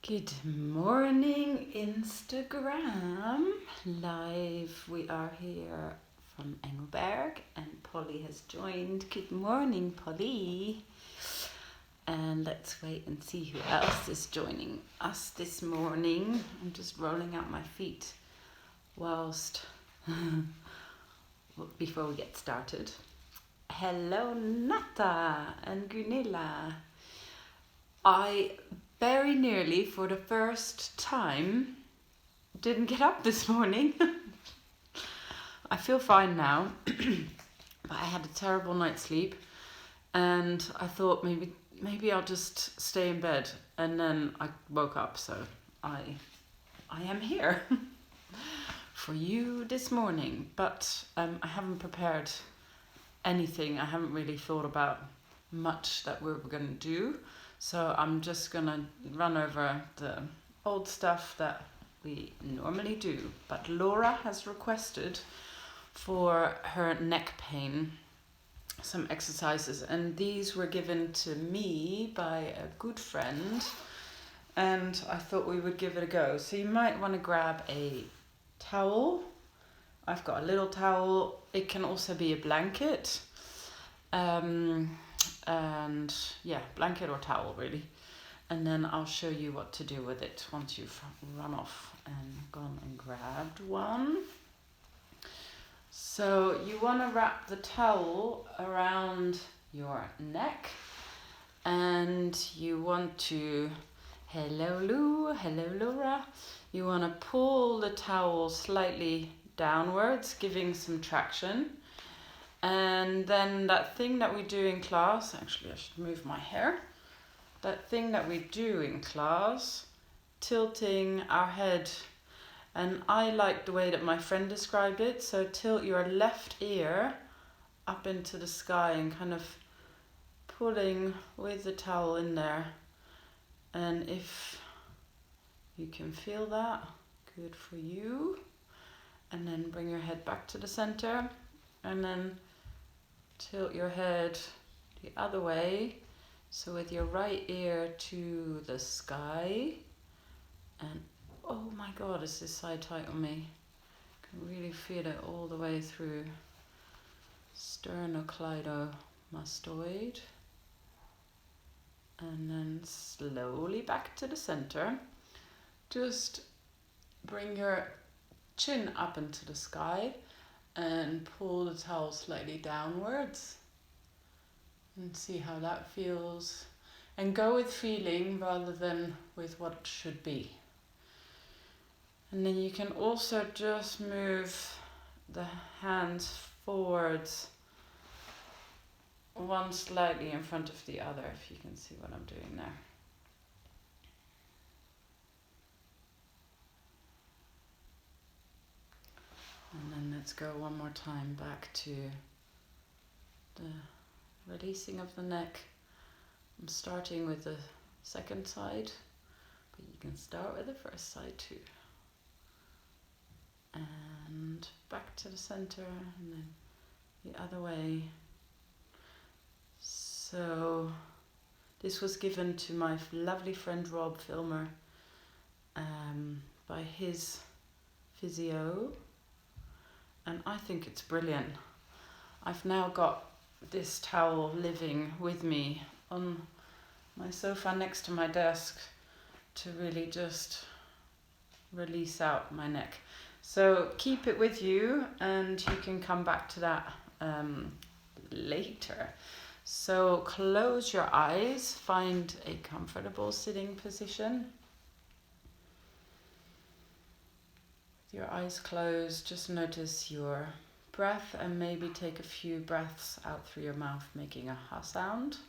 Good morning, Instagram. Live, we are here from Engelberg, and Polly has joined. Good morning, Polly. And let's wait and see who else is joining us this morning. I'm just rolling out my feet whilst before we get started. Hello, Nata and Gunilla. I very nearly, for the first time, didn't get up this morning. I feel fine now, but I had a terrible night's sleep, and I thought maybe I'll just stay in bed, and then I woke up, so I am here for you this morning. But I haven't prepared anything. I haven't really thought about much that we're going to do. So I'm just going to run over the old stuff that we normally do. But Laura has requested for her neck pain some exercises. And these were given to me by a good friend. And I thought we would give it a go. So you might want to grab a towel. I've got a little towel. It can also be a blanket. And yeah, blanket or towel really, and then I'll show you what to do with it once you've run off and gone and grabbed one. So you want to wrap the towel around your neck, and you want to, hello Lou, hello Laura, you want to pull the towel slightly downwards, giving some traction. And then that thing that we do in class, actually I should move my hair. That thing that we do in class, tilting our head. And I like the way that my friend described it. So tilt your left ear up into the sky and kind of pulling with the towel in there. And if you can feel that, good for you. And then bring your head back to the center. And then tilt your head the other way, so with your right ear to the sky, and oh my god, is this side tight on me? Can really feel it all the way through sternocleidomastoid, and then slowly back to the center. Just bring your chin up into the sky and pull the towel slightly downwards and see how that feels, and go with feeling rather than with what should be. And then you can also just move the hands forwards, one slightly in front of the other, if you can see what I'm doing there. And then let's go one more time back to the releasing of the neck. I'm starting with the second side, but you can start with the first side too. And back to the center, and then the other way. So this was given to my lovely friend Rob Filmer by his physio, and I think it's brilliant. I've now got this towel living with me on my sofa next to my desk to really just release out my neck. So keep it with you, and you can come back to that later. So close your eyes, find a comfortable sitting position. With your eyes closed, just notice your breath, and maybe take a few breaths out through your mouth, making a ha sound.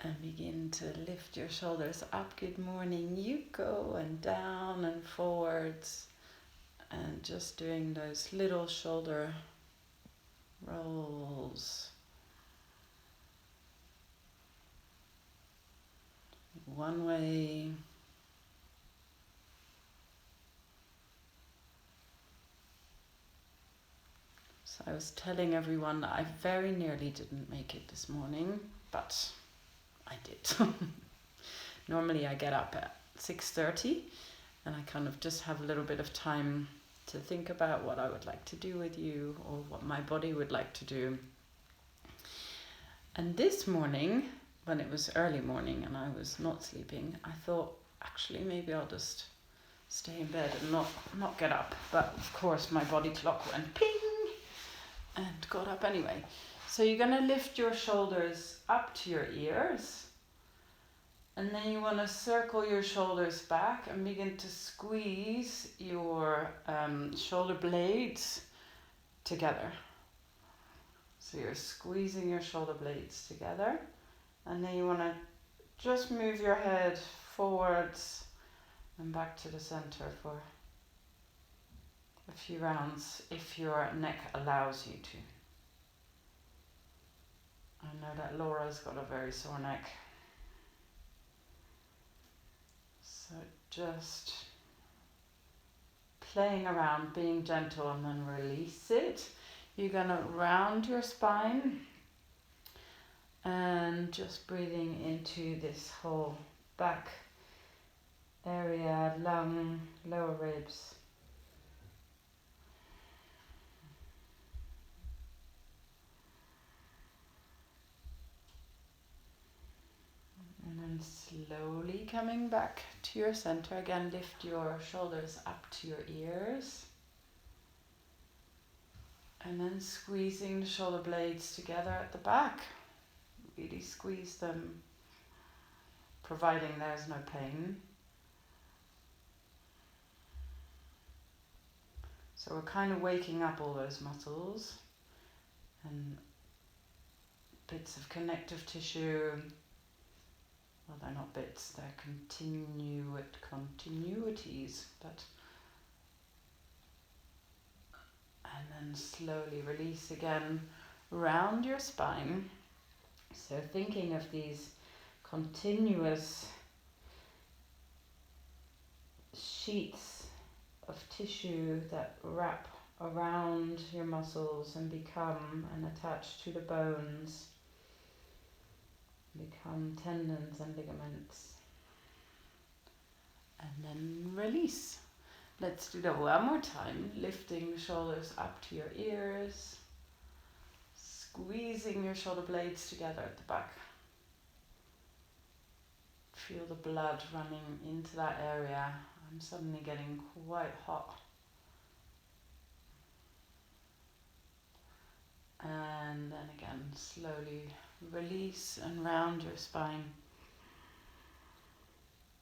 And begin to lift your shoulders up. Good morning, Yuko, and down and forwards. And just doing those little shoulder rolls. One way. So I was telling everyone that I very nearly didn't make it this morning, but I did. Normally I get up at 6:30 and I kind of just have a little bit of time to think about what I would like to do with you or what my body would like to do. And this morning, when it was early morning and I was not sleeping, I thought actually maybe I'll just stay in bed and not get up. But of course my body clock went ping and got up anyway. So you're going to lift your shoulders up to your ears. And then you want to circle your shoulders back and begin to squeeze your shoulder blades together. So you're squeezing your shoulder blades together. And then you want to just move your head forwards and back to the center for a few rounds if your neck allows you to. I know that Laura's got a very sore neck. So just playing around, being gentle, and then release it. You're going to round your spine and just breathing into this whole back area, lung, lower ribs. And then slowly coming back to your center. Again, lift your shoulders up to your ears. And then squeezing the shoulder blades together at the back. Really squeeze them, providing there's no pain. So we're kind of waking up all those muscles and bits of connective tissue. Well, they're not bits, they're continuities. And then slowly release again, round your spine. So thinking of these continuous sheets of tissue that wrap around your muscles and become and attach to the bones, become tendons and ligaments. And then release. Let's do that one more time. Lifting the shoulders up to your ears. Squeezing your shoulder blades together at the back. Feel the blood running into that area. I'm suddenly getting quite hot. And then again, slowly release and round your spine.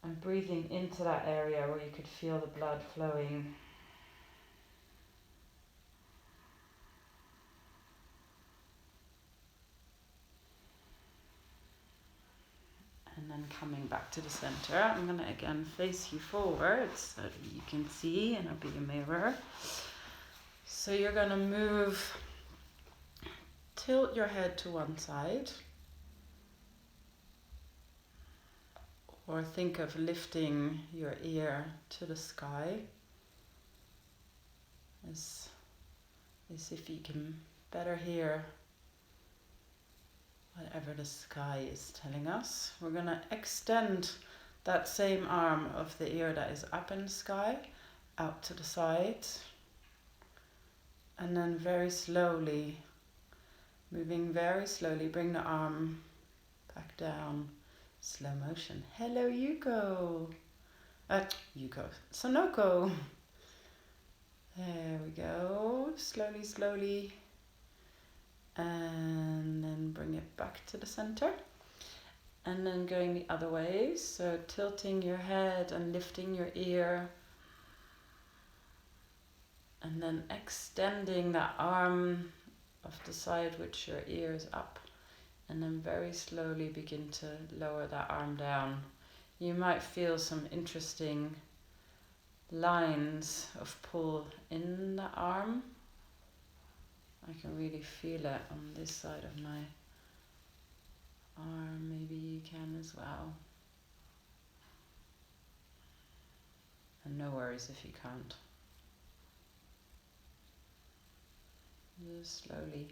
And breathing into that area where you could feel the blood flowing. And then coming back to the center. I'm going to again face you forward so that you can see, and I'll be a mirror. So you're going to tilt your head to one side. Or think of lifting your ear to the sky, as if you can better hear whatever the sky is telling us. We're going to extend that same arm of the ear that is up in the sky out to the side. And then very slowly, moving very slowly, bring the arm back down. Slow motion. Hello, Yuko. Sonoko. There we go. Slowly, slowly. And then bring it back to the center. And then going the other way. So tilting your head and lifting your ear. And then extending that arm of the side which your ear is up. And then very slowly begin to lower that arm down. You might feel some interesting lines of pull in the arm. I can really feel it on this side of my arm. Maybe you can as well. And no worries if you can't. Just slowly.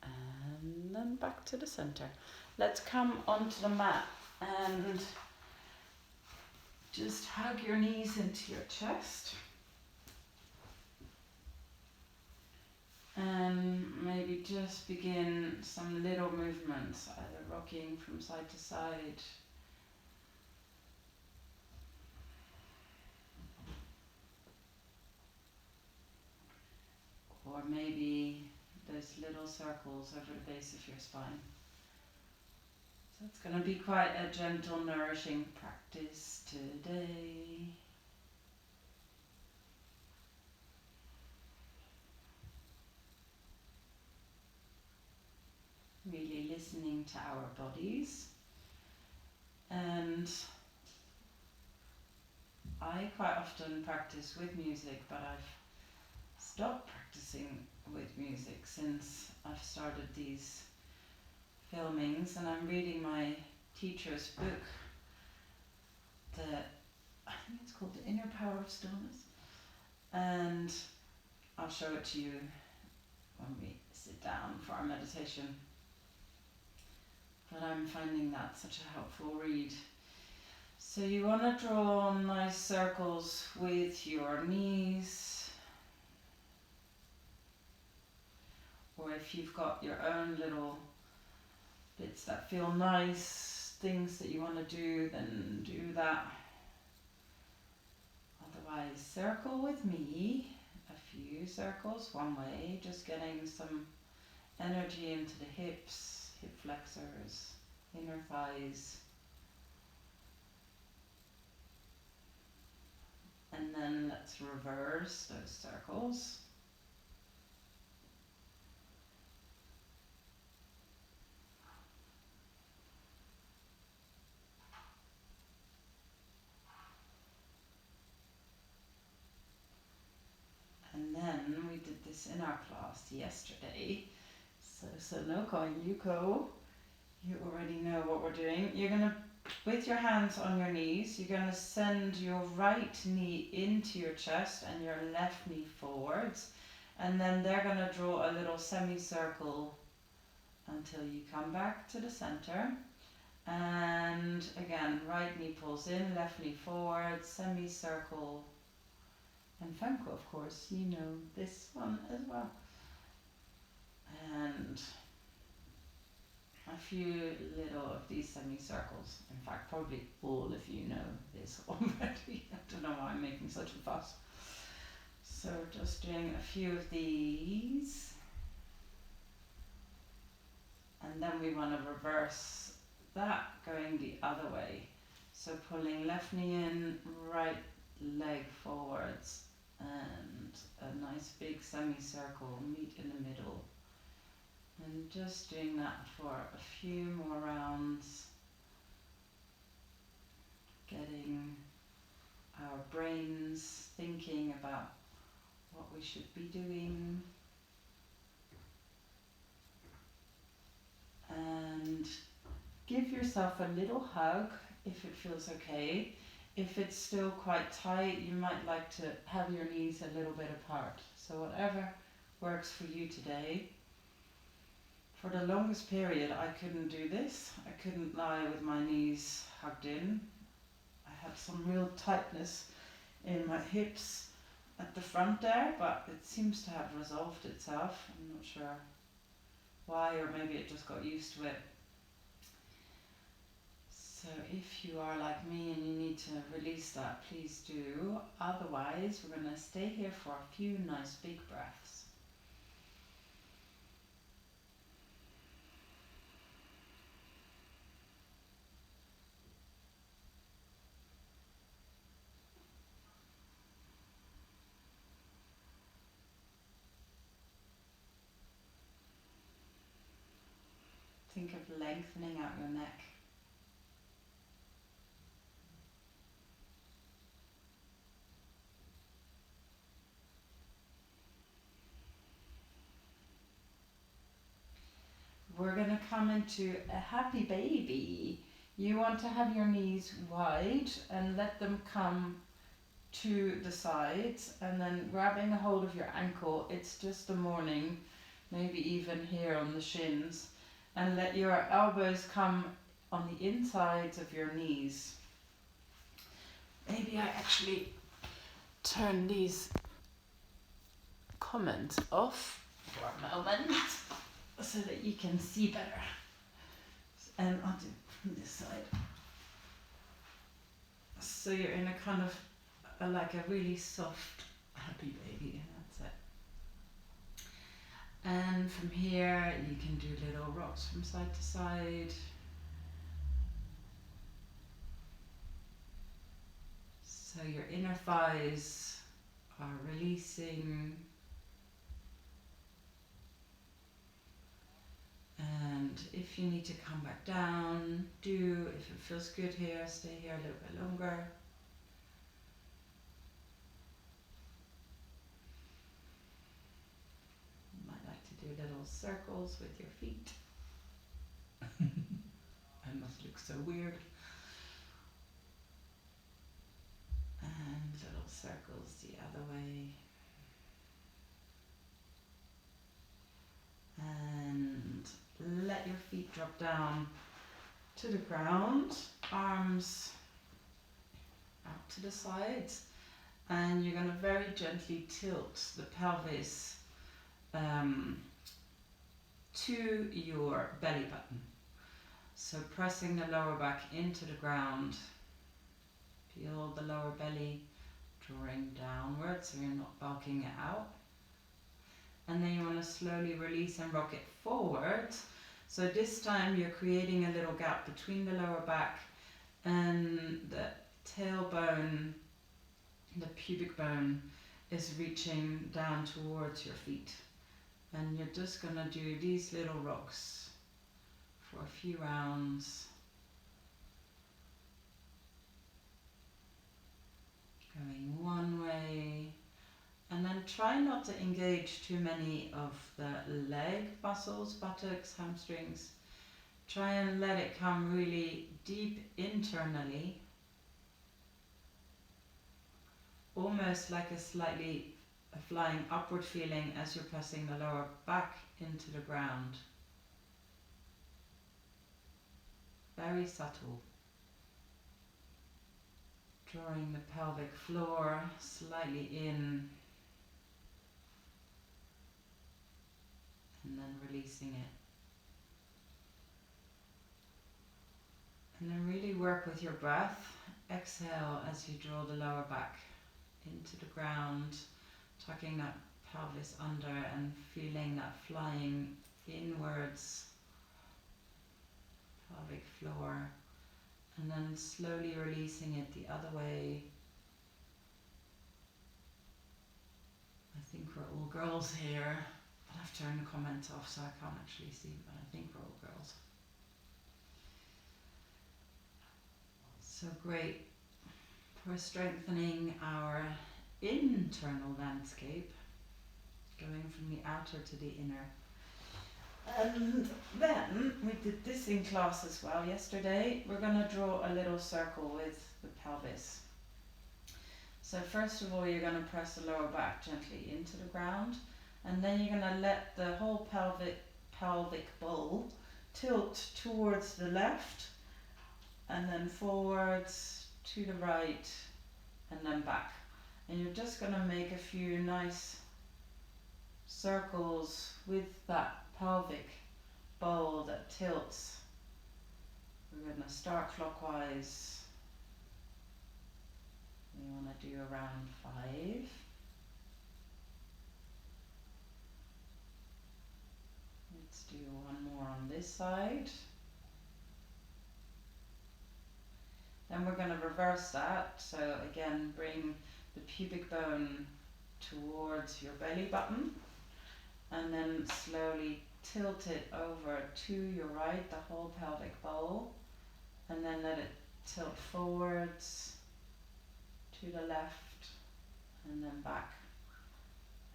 And then back to the center. Let's come onto the mat and just hug your knees into your chest. And maybe just begin some little movements, either rocking from side to side. Or maybe those little circles over the base of your spine. So it's going to be quite a gentle, nourishing practice today. Really listening to our bodies. And I quite often practice with music, but I've stopped practicing with music since I've started these filmings, and I'm reading my teacher's book, I think it's called The Inner Power of Stillness, and I'll show it to you when we sit down for our meditation. But I'm finding that such a helpful read. So you want to draw nice circles with your knees, or if you've got your own little bits that feel nice, things that you want to do, then do that. Otherwise, circle with me, a few circles one way, just getting some energy into the hips, hip flexors, inner thighs. And then let's reverse those circles. And then we did this in our class yesterday. So Noko and Yuko, you already know what we're doing. You're going to, with your hands on your knees, you're going to send your right knee into your chest and your left knee forwards. And then they're going to draw a little semicircle until you come back to the center. And again, right knee pulls in, left knee forward, semicircle. And Femco, of course, you know this one as well. And a few little of these semicircles. In fact, probably all of you know this already. I don't know why I'm making such a fuss. So just doing a few of these. And then we want to reverse that, going the other way. So pulling left knee in, right leg forwards, and a nice big semicircle, meet in the middle. And just doing that for a few more rounds, getting our brains thinking about what we should be doing. And give yourself a little hug if it feels okay. If it's still quite tight, you might like to have your knees a little bit apart. So whatever works for you today. For the longest period, I couldn't do this. I couldn't lie with my knees hugged in. I had some real tightness in my hips at the front there, but it seems to have resolved itself. I'm not sure why, or maybe it just got used to it. So if you are like me and you need to release that, please do. Otherwise, we're going to stay here for a few nice big breaths. Think of lengthening out your neck. we're going to come into a happy baby. You want to have your knees wide and let them come to the sides, and then grabbing a hold of your ankle. It's just a morning, maybe even here on the shins, and let your elbows come on the insides of your knees. Maybe I actually turn these comments off for a moment so that you can see better. And I'll do from this side. So you're in a kind of like a really soft, happy baby. That's it. And from here you can do little rocks from side to side. So your inner thighs are releasing. And if you need to come back down, do. If it feels good here, stay here a little bit longer. You might like to do little circles with your feet. I must look so weird. And little circles the other way. And let your feet drop down to the ground, arms out to the sides, and you're going to very gently tilt the pelvis to your belly button. So pressing the lower back into the ground, feel the lower belly drawing downwards so you're not bulking it out. And then you want to slowly release and rock it forward. So this time you're creating a little gap between the lower back and the tailbone. The pubic bone is reaching down towards your feet. And you're just going to do these little rocks for a few rounds. Going one way. And then try not to engage too many of the leg muscles, buttocks, hamstrings. Try and let it come really deep internally. Almost like a slightly flying upward feeling as you're pressing the lower back into the ground. Very subtle. Drawing the pelvic floor slightly in. And then releasing it. And then really work with your breath. Exhale as you draw the lower back into the ground, tucking that pelvis under and feeling that flying inwards, pelvic floor. And then slowly releasing it the other way. I think we're all girls here. I've turned the comments off so I can't actually see, but I think we're all girls. So great for strengthening our internal landscape, going from the outer to the inner. And then we did this in class as well yesterday. We're going to draw a little circle with the pelvis. So first of all, you're going to press the lower back gently into the ground. And then you're going to let the whole pelvic bowl tilt towards the left, and then forwards to the right, and then back. And you're just going to make a few nice circles with that pelvic bowl that tilts. We're going to start clockwise. We want to do around 5. Let's do one more on this side. Then we're going to reverse that. So again, bring the pubic bone towards your belly button. And then slowly tilt it over to your right, the whole pelvic bowl. And then let it tilt forwards to the left and then back.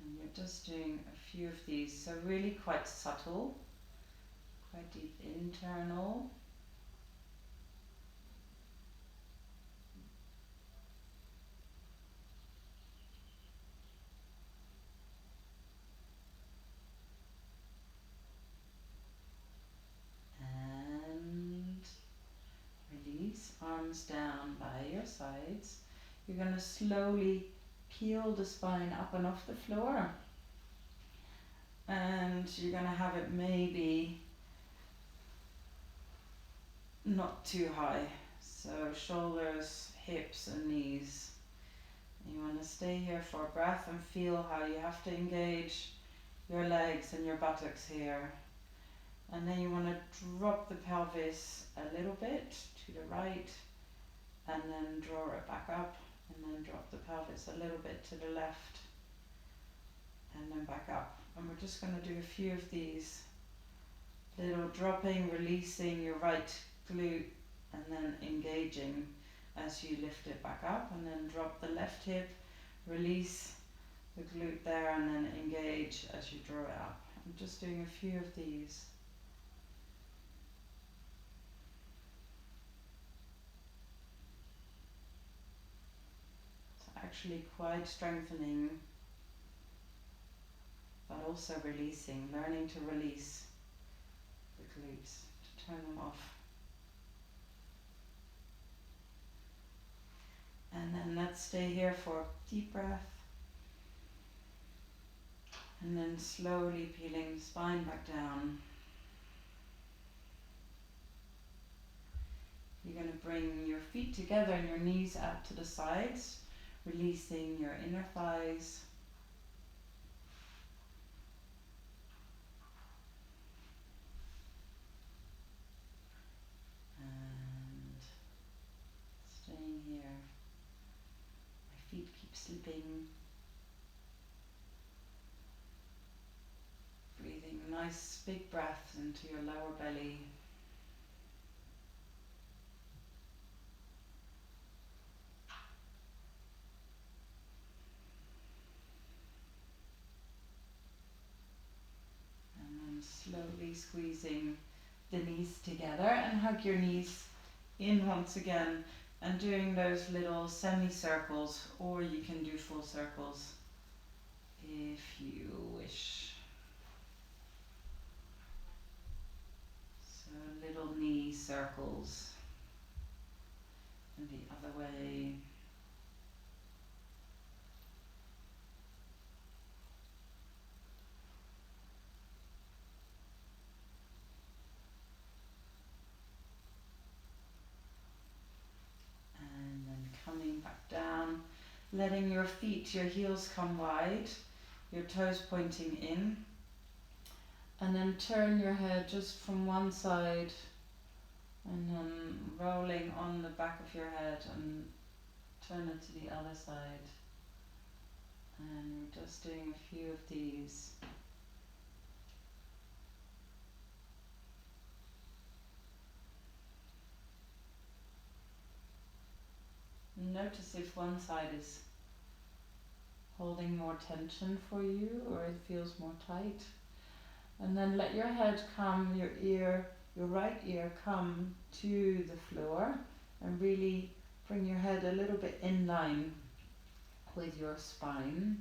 And you're just doing a few of these, so really quite subtle. quite deep internal. And release, arms down by your sides. You're going to slowly peel the spine up and off the floor. And you're going to have it maybe not too high. So shoulders, hips and knees. You want to stay here for a breath and feel how you have to engage your legs and your buttocks here. And then you want to drop the pelvis a little bit to the right and then draw it back up, and then drop the pelvis a little bit to the left and then back up. And we're just going to do a few of these little dropping, releasing your right glute and then engaging as you lift it back up, and then drop the left hip, release the glute there and then engage as you draw it up. I'm just doing a few of these. It's actually quite strengthening, but also releasing, learning to release the glutes, to turn them off. And then let's stay here for a deep breath. And then slowly peeling the spine back down. You're going to bring your feet together and your knees out to the sides, releasing your inner thighs. And staying here. My feet keep slipping. Breathing nice big breaths into your lower belly. Slowly squeezing the knees together, and hug your knees in once again, and doing those little semicircles, or you can do full circles if you wish. So little knee circles, and the other way. Coming back down, letting your feet, your heels come wide, your toes pointing in, and then turn your head just from one side and then rolling on the back of your head and turn it to the other side. And we're just doing a few of these. Notice if one side is holding more tension for you or it feels more tight. And then let your head come, your right ear come to the floor, and really bring your head a little bit in line with your spine.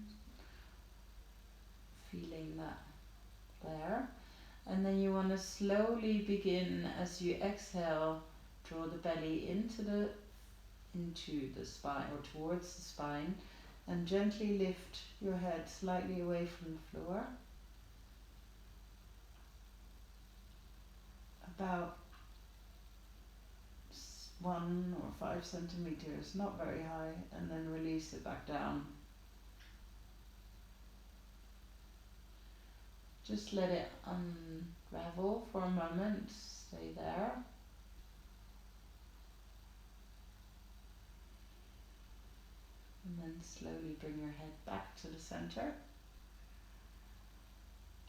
Feeling that there. And then you want to slowly begin, as you exhale, draw the belly into the spine or towards the spine, and gently lift your head slightly away from the floor, about 1 or 5 centimeters, not very high, and then release it back down. Just let it unravel for a moment, stay there. And then slowly bring your head back to the center.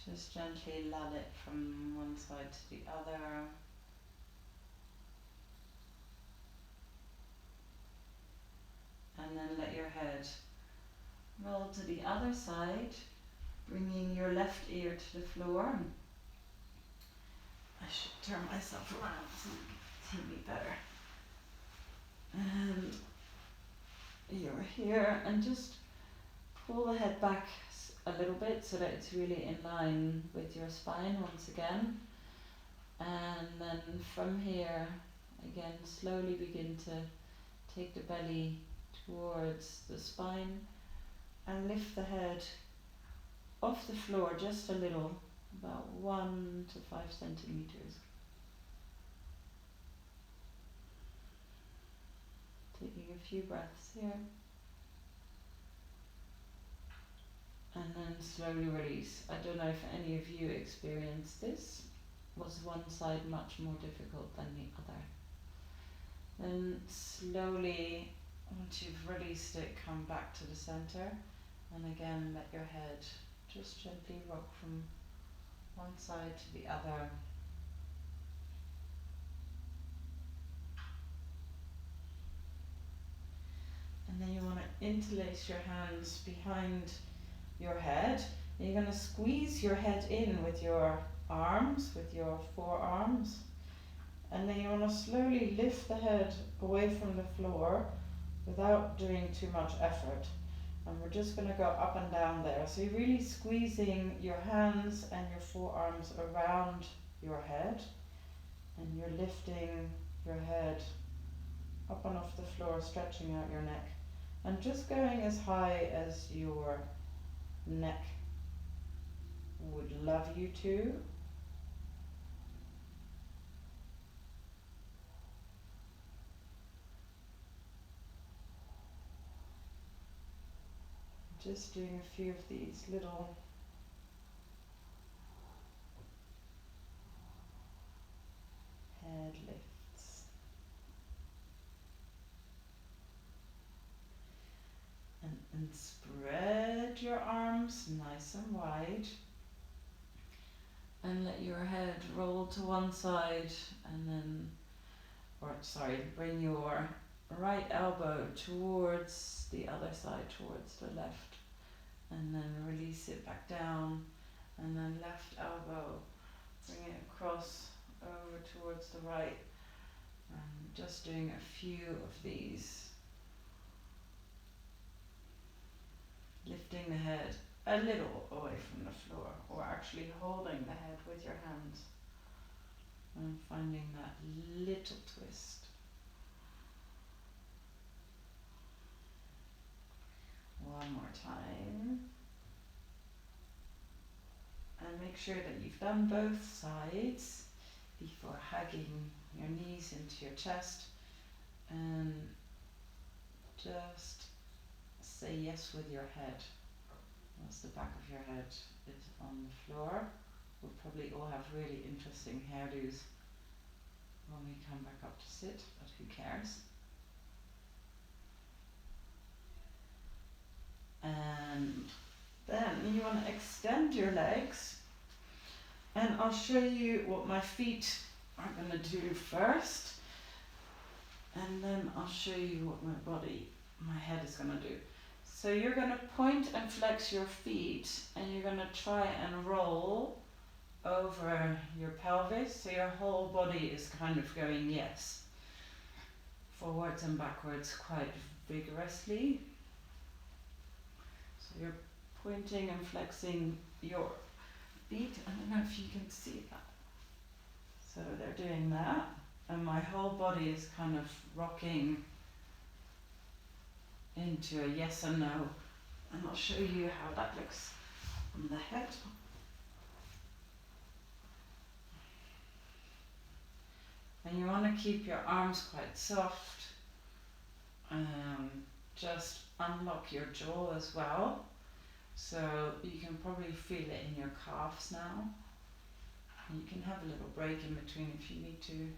Just gently lull it from one side to the other. And then let your head roll to the other side, bringing your left ear to the floor. I should turn myself around so you can see me better. And you're here, and just pull the head back a little bit so that it's really in line with your spine once again. And then from here, again, slowly begin to take the belly towards the spine and lift the head off the floor just a little, about 1 to 5 centimeters. Taking a few breaths here. And then slowly release. I don't know if any of you experienced this. Was one side much more difficult than the other? Then slowly, once you've released it, come back to the center. And again, let your head just gently rock from one side to the other. And then you want to interlace your hands behind your head. And you're going to squeeze your head in with your arms, with your forearms. And then you want to slowly lift the head away from the floor without doing too much effort. And we're just going to go up and down there. So you're really squeezing your hands and your forearms around your head. And you're lifting your head up and off the floor, stretching out your neck. And just going as high as your neck would love you to. Just doing a few of these little head lifts. And spread your arms nice and wide. And let your head roll to one side and then, bring your right elbow towards the other side, towards the left. And then release it back down. And then left elbow, bring it across over towards the right. And just doing a few of these. Lifting the head a little away from the floor, or actually holding the head with your hands. And finding that little twist. One more time. And make sure that you've done both sides before hugging your knees into your chest. And just say yes with your head. Once the back of your head is on the floor, we'll probably all have really interesting hairdos when we come back up to sit, but who cares? And then you want to extend your legs, and I'll show you what my feet are going to do first, and then I'll show you what my head is going to do. So you're going to point and flex your feet, and you're going to try and roll over your pelvis, so your whole body is kind of going yes, forwards and backwards quite vigorously. So you're pointing and flexing your feet. I don't know if you can see that. So they're doing that, and my whole body is kind of rocking into a yes and no, and I'll show you how that looks on the head. And you want to keep your arms quite soft. Just unlock your jaw as well. So you can probably feel it in your calves now. And you can have a little break in between if you need to.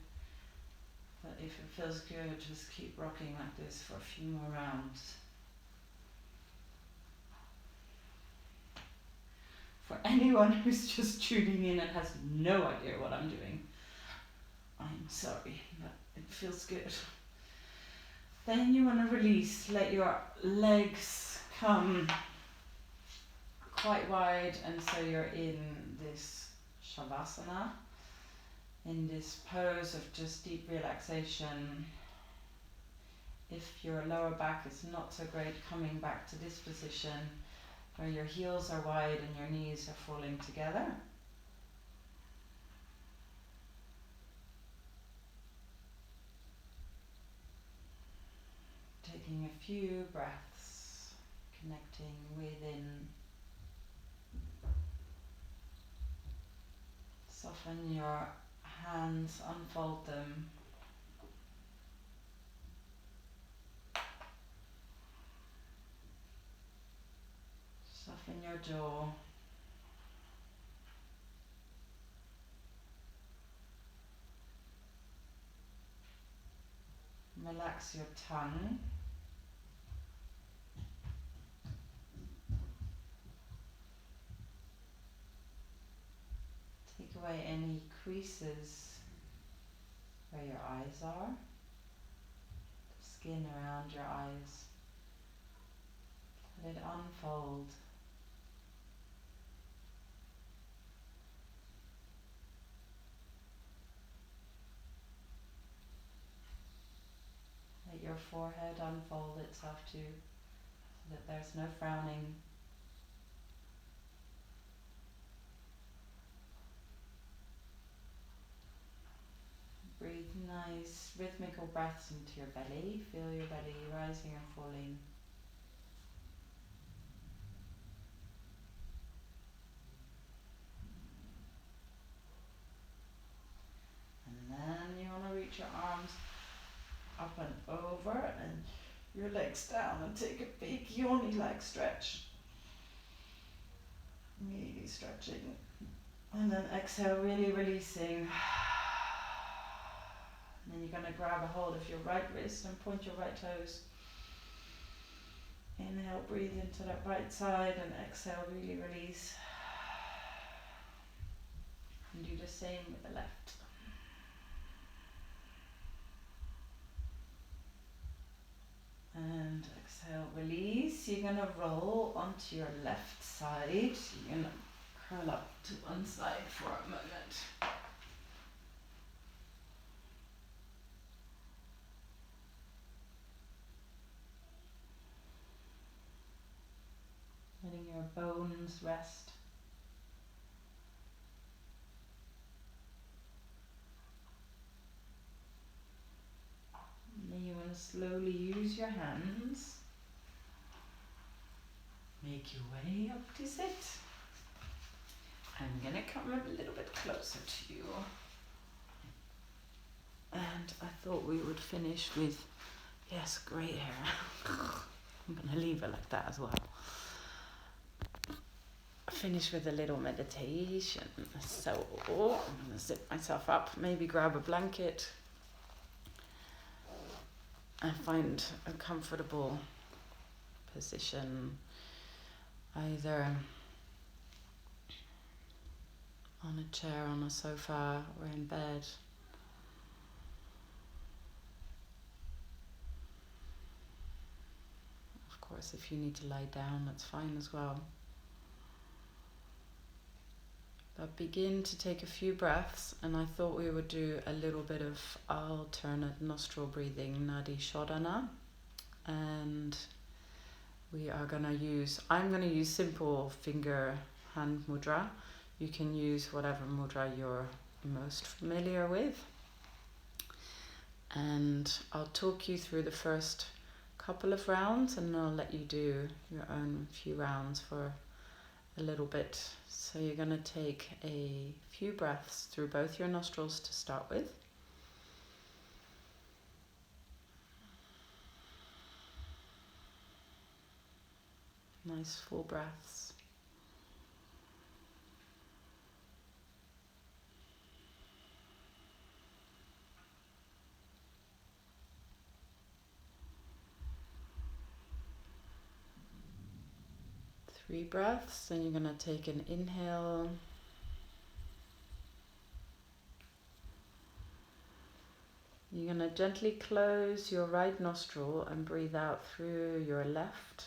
But if it feels good, just keep rocking like this for a few more rounds. For anyone who's just tuning in and has no idea what I'm doing, I'm sorry, but it feels good. Then you want to release, let your legs come quite wide, and so you're in this Shavasana. in this pose of just deep relaxation. If your lower back is not so great, coming back to this position where your heels are wide and your knees are falling together. Taking a few breaths, connecting within. Soften your hands, unfold them. Soften your jaw. Relax your tongue. Take away any creases where your eyes are, the skin around your eyes. Let it unfold. Let your forehead unfold itself too, so that there's no frowning. Breathe nice rhythmical breaths into your belly. Feel your belly rising and falling. And then you want to reach your arms up and over and your legs down and take a big yoni like stretch. Really stretching. And then exhale, really releasing. And then you're going to grab a hold of your right wrist and point your right toes. Inhale, breathe into that right side and exhale, really release. And do the same with the left. And exhale, release. You're going to roll onto your left side. You're going to curl up to one side for a moment. Letting your bones rest. And then you want to slowly use your hands. Make your way up to sit. I'm going to come a little bit closer to you. And I thought we would finish with, yes, great hair. I'm going to leave it like that as well. Finish with a little meditation. So I'm going to sit myself up, maybe grab a blanket and find a comfortable position, either on a chair, on a sofa, or in bed. Of course, if you need to lie down, that's fine as well. But begin to take a few breaths, and I thought we would do a little bit of alternate nostril breathing, Nadi Shodhana. And we are going to use, I'm going to use simple finger hand mudra. You can use whatever mudra you're most familiar with. And I'll talk you through the first couple of rounds, and I'll let you do your own few rounds for a little bit. So you're going to take a few breaths through both your nostrils to start with. Nice full breaths. Three breaths, then you're going to take an inhale. You're going to gently close your right nostril and breathe out through your left.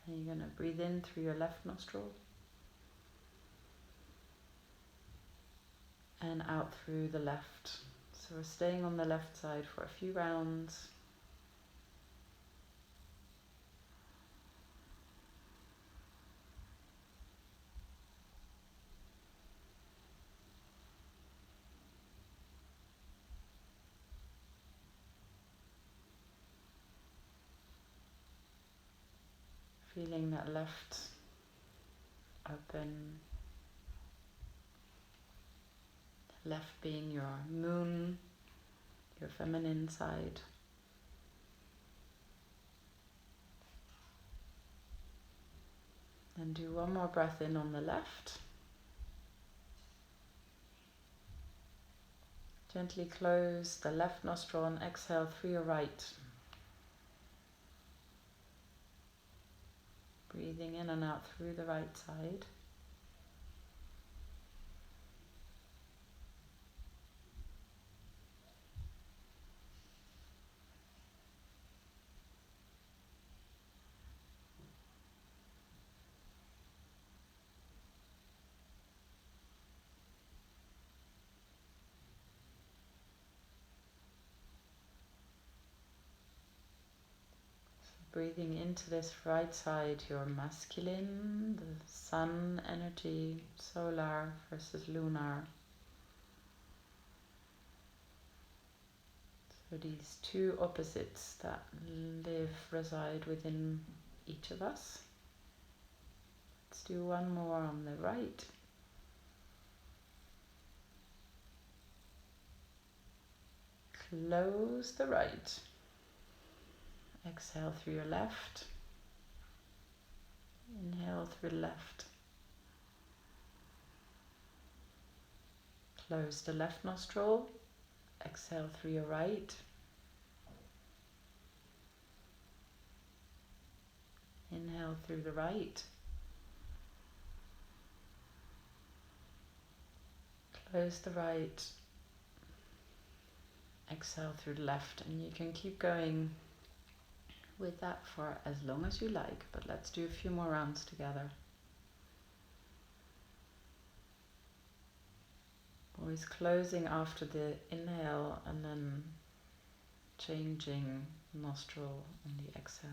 And you're going to breathe in through your left nostril. then out through the left. So we're staying on the left side for a few rounds. Feeling that left open, left being your moon, your feminine side. Then do one more breath in on the left. Gently close the left nostril and exhale through your right. Breathing in and out through the right side. Breathing into this right side, your masculine, the sun energy, solar versus lunar. So these two opposites that reside within each of us. Let's do one more on the right. Close the right. Exhale through your left. Inhale through the left. Close the left nostril. Exhale through your right. Inhale through the right. Close the right. Exhale through the left. And you can keep going with that for as long as you like, but let's do a few more rounds together. Always closing after the inhale and then changing nostril on the exhale.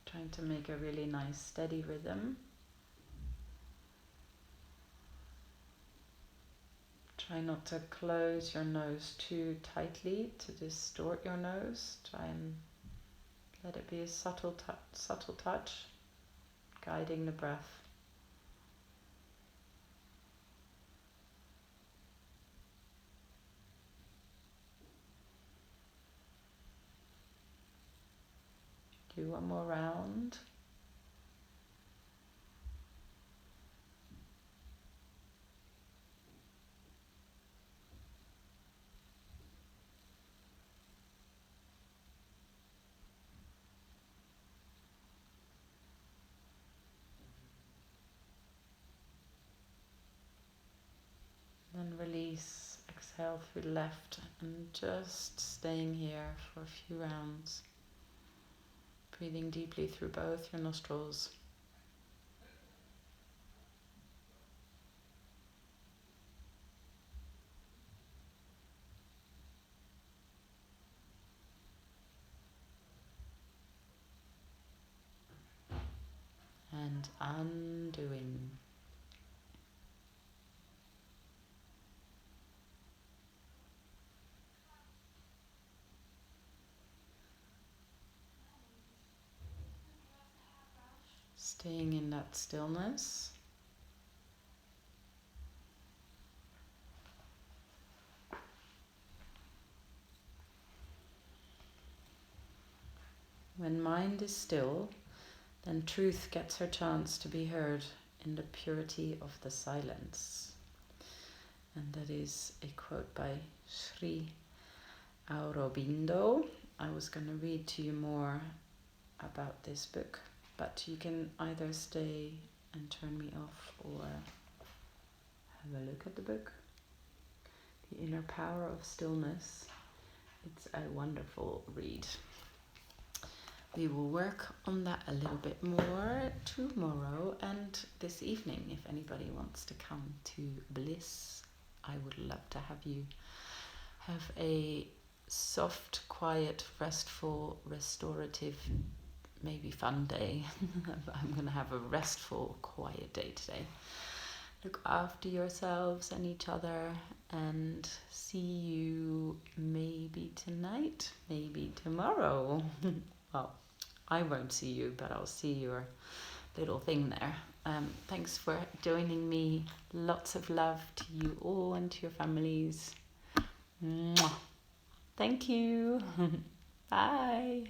Trying to make a really nice steady rhythm. Try not to close your nose too tightly to distort your nose. Try and let it be a subtle touch, guiding the breath. Do one more round. Then release, exhale through the left and just staying here for a few rounds. Breathing deeply through both your nostrils. And undoing. Staying in that stillness. When mind is still, then truth gets her chance to be heard in the purity of the silence. And that is a quote by Sri Aurobindo. I was going to read to you more about this book, but you can either stay and turn me off or have a look at the book. The Inner Power of Stillness. It's a wonderful read. We will work on that a little bit more tomorrow and this evening. If anybody wants to come to Bliss, I would love to have you have a soft, quiet, restful, restorative, maybe fun day. I'm going to have a restful, quiet day today. Look after yourselves and each other, and see you maybe tonight, maybe tomorrow. Well, I won't see you, but I'll see your little thing there. Thanks for joining me. Lots of love to you all and to your families. Mwah. Thank you. Bye.